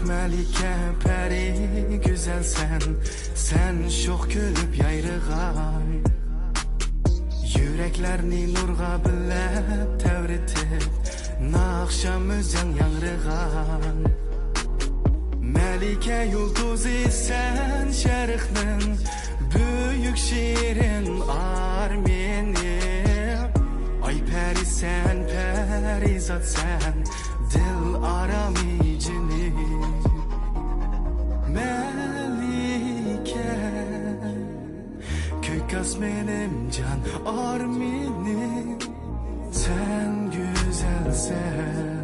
Melike peri güzel sen şox gülüp yayrıgan Yüreklerini nurga bilep tevritip Nakşam özün yanrıgan Melike yulduzi sen şeriknin Büyük şiirin armeni Ay peri sen perizat sen Dil aramicini Melike Kökas benim can armini Sen güzelsen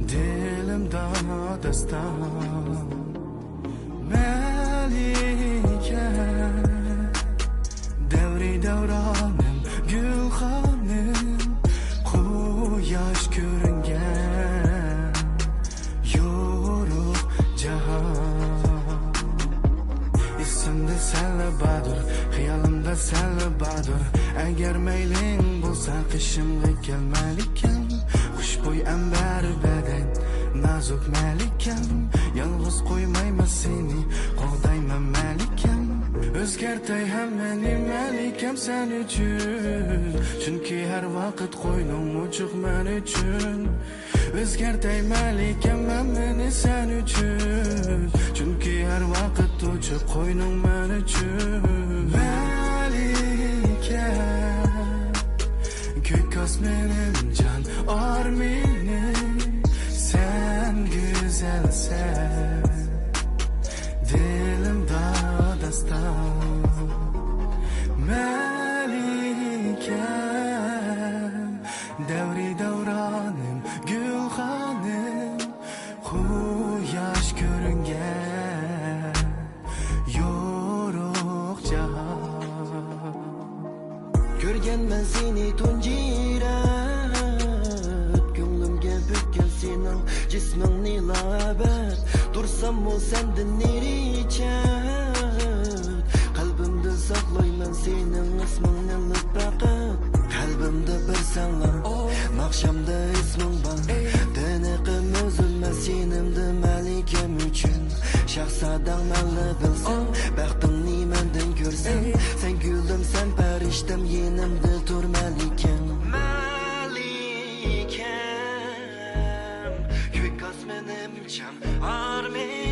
Dilimden destan Melike Devri devranım gülhanım Kuyaş görüngen Yoruk cahan İsimde senle badur Hiyalimde senle badur Eğer meylin bulsa kışımda gelmeliken Xushbo'y ember beden Nazuk melikem Yalnız koymayma seni Qo'dayman melikem Özgertay hem meni melikem sen üçün Çünkü her vakit qo'ynim ochiq men üçün Özgertay melikem hem meni sen üçün Çünkü her vakit ochiq qo'ynim men üçün Melikem Kökas benim can armini Sen güzelsen Dilimde destan Melikem Devri devranım gülhanım Kuyaş görüngen Yoruk cahan Görgen ben seni tunjirat Gönlümge bükkel senin cismin nilabet Dursam o senden neriçet Kalbimde saklayman senin ismin ılık bakat Kalbimde bir senlar Nakşamda ismin var Deneqim özülmez senimde melikem üçün Şahsadan məlli bilsen Bəxtimni menden görsen Sen güldüm sen periştem yenimde dur melikem Melikem Kökas benim can armeni